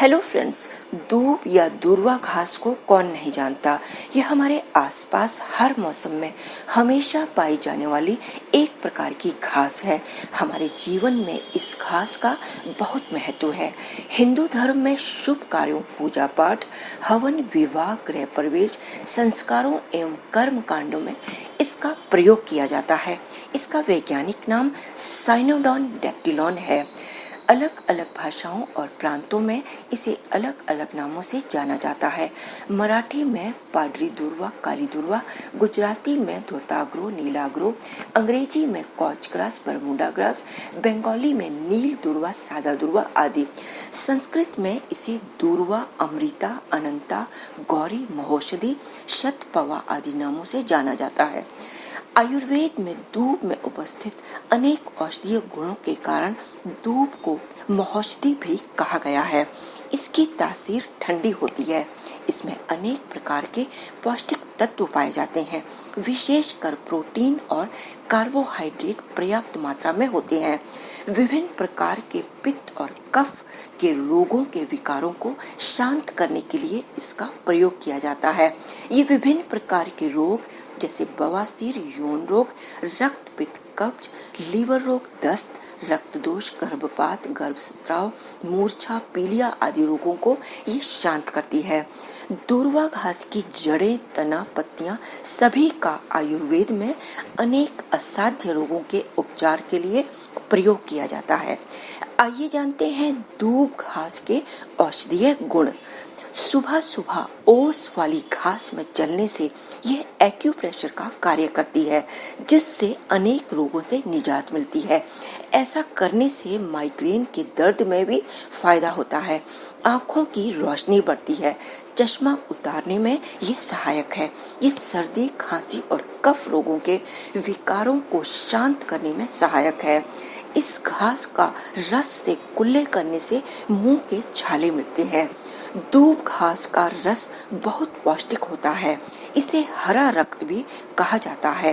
Hello friends, दूब या दूर्वा घास को कौन नहीं जानता। यह हमारे आसपास हर मौसम में हमेशा पाई जाने वाली एक प्रकार की घास है। हमारे जीवन में इस घास का बहुत महत्व है। हिंदू धर्म में शुभ कार्यों, पूजा पाठ, हवन, विवाह, गृह प्रवेश, संस्कारों एवं कर्म कांडों में इसका प्रयोग किया जाता है। इसका वैज्ञानिक नाम साइनोडॉन डैक्टिलॉन है। अलग अलग भाषाओं और प्रांतों में इसे अलग अलग नामों से जाना जाता है। मराठी में पाडरी दूर्वा, काली दूर्वा, गुजराती में धोताग्रो, नीलाग्रो, अंग्रेजी में कॉच ग्रास, बरमूडा ग्रास, बंगाली में नील दूर्वा, सादा दूर्वा आदि। संस्कृत में इसे दूर्वा, अमृता, अनंता, गौरी, महोषधि, शतपवा आदि नामों से जाना जाता है। आयुर्वेद में दूब में उपस्थित अनेक औषधीय गुणों के कारण दूब को महौषधि भी कहा गया है। इसकी तासीर ठंडी होती है। इसमें अनेक प्रकार के पौष्टिक तत्व पाए जाते हैं। विशेषकर प्रोटीन और कार्बोहाइड्रेट पर्याप्त मात्रा में होते हैं। विभिन्न प्रकार के पित्त और कफ के रोगों के विकारों को शांत करने के लिए इसका प्रयोग किया जाता है। ये विभिन्न प्रकार के रोग जैसे बवासीर, यौन रोग, रक्त पित्त, कब्ज, लीवर रोग, दस्त, रक्त दोष, गर्भपात, गर्भस्राव, मूर्छा, पीलिया आदि रोगों को ये शांत करती है। दूर्वा घास की जड़ें, तना, पत्तियां सभी का आयुर्वेद में अनेक असाध्य रोगों के उपचार के लिए प्रयोग किया जाता है। आइए जानते हैं दूब घास के औषधीय गुण। सुबह सुबह ओस वाली घास में चलने से यह एक्यूप्रेशर का कार्य करती है, जिससे अनेक रोगों से निजात मिलती है। ऐसा करने से माइग्रेन के दर्द में भी फायदा होता है। आंखों की रोशनी बढ़ती है। चश्मा उतारने में यह सहायक है। ये सर्दी, खांसी और कफ रोगों के विकारों को शांत करने में सहायक है। इस घास का रस से कुल्ले करने से मुंह के छाले मिटते हैं। दूब घास का रस बहुत पौष्टिक होता है। इसे हरा रक्त भी कहा जाता है।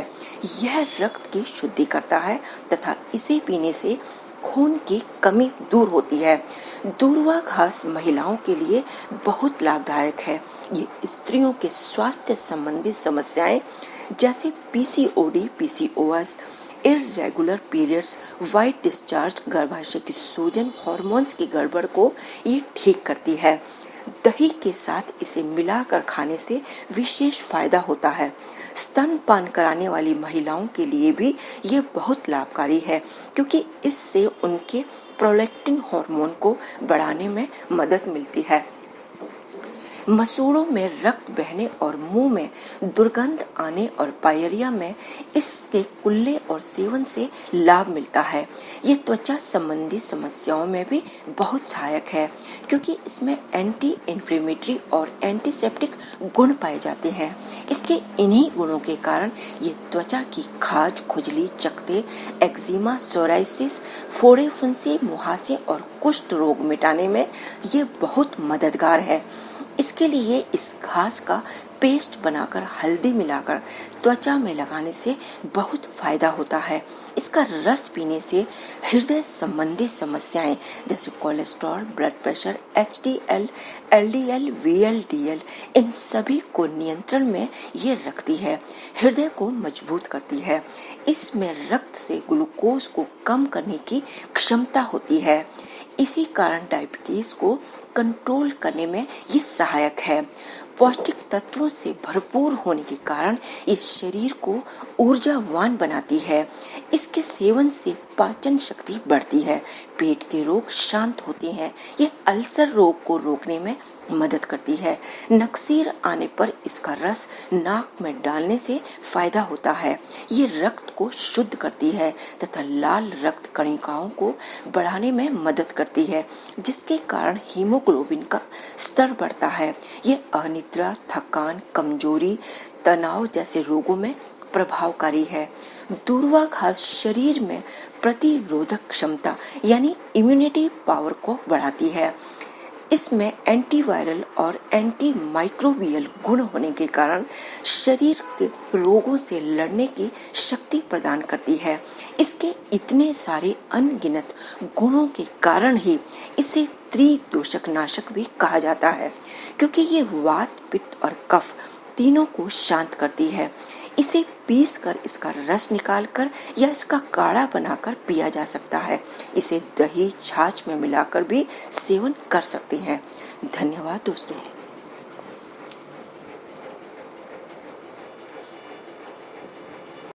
यह रक्त की शुद्धि करता है तथा इसे पीने से खून की कमी दूर होती है। दूर्वा घास महिलाओं के लिए बहुत लाभदायक है। ये स्त्रियों के स्वास्थ्य संबंधी समस्याएं जैसे PCOD, PCOS, irregular periods, white discharge, गर्भाशय की सूजन, हार्मोन्स की गड़बड़ को ये ठीक करती है। दही के साथ इसे मिलाकर खाने से विशेष फायदा होता है। स्तनपान कराने वाली महिलाओं के लिए भी ये बहुत लाभकारी है, क्योंकि इससे उनके प्रोलैक्टिन हार्मोन को बढ़ाने में मदद मिलती है। मसूड़ों में रक्त बहने और मुंह में दुर्गंध आने और पायरिया में इसके कुल्ले और सेवन से लाभ मिलता है। ये त्वचा संबंधी समस्याओं में भी बहुत सहायक है, क्योंकि इसमें एंटी इन्फ्लेमेटरी और एंटीसेप्टिक गुण पाए जाते हैं। इसके इन्हीं गुणों के कारण ये त्वचा की खाज, खुजली, चकत्ते, एक्जिमा, सोराइसिस, फोड़े, फुंसी, मुहासे और कुष्ठ रोग मिटाने में ये बहुत मददगार है। इसके लिए इस घास का पेस्ट बनाकर हल्दी मिलाकर त्वचा में लगाने से बहुत फायदा होता है। इसका रस पीने से हृदय संबंधी समस्याएं जैसे cholesterol, blood pressure, HDL, LDL, VLDL इन सभी को नियंत्रण में ये रखती है। हृदय को मजबूत करती है। इसमें रक्त से ग्लूकोज को कम करने की क्षमता होती है। इसी कारण डायबिटीज को कंट्रोल करने में ये सहायक है। पौष्टिक तत्वों से भरपूर होने के कारण ये शरीर को ऊर्जावान बनाती है। इसके सेवन से पाचन शक्ति बढ़ती है। पेट के रोग शांत होते हैं। ये अल्सर रोग को रोकने में मदद करती है। नक्सीर आने पर इसका रस नाक में डालने से फायदा होता है। ये रक्त को शुद्ध करती है तथा लाल रक्त कणिकाओं को बढ़ाने में मदद करती है, जिसके कारण हीमोग्लोबिन का स्तर बढ़ता है। ये अनिद्रा, थकान, कमजोरी, तनाव जैसे रोगों में प्रभावकारी है। दूर्वा घास शरीर में प्रतिरोधक क्षमता यानी इम्यूनिटी पावर को बढ़ाती है। इसमें एंटीवायरल और एंटी माइक्रोबियल गुण होने के कारण शरीर के रोगों से लड़ने की शक्ति प्रदान करती है। इसके इतने सारे अनगिनत गुणों के कारण ही इसे त्रिदोषक नाशक भी कहा जाता है, क्योंकि ये वात, पित्त और कफ तीनों को शांत करती है। इसे पीस कर इसका रस निकालकर या इसका काढ़ा बनाकर पिया जा सकता है। इसे दही, छाछ में मिलाकर भी सेवन कर सकते हैं। धन्यवाद दोस्तों।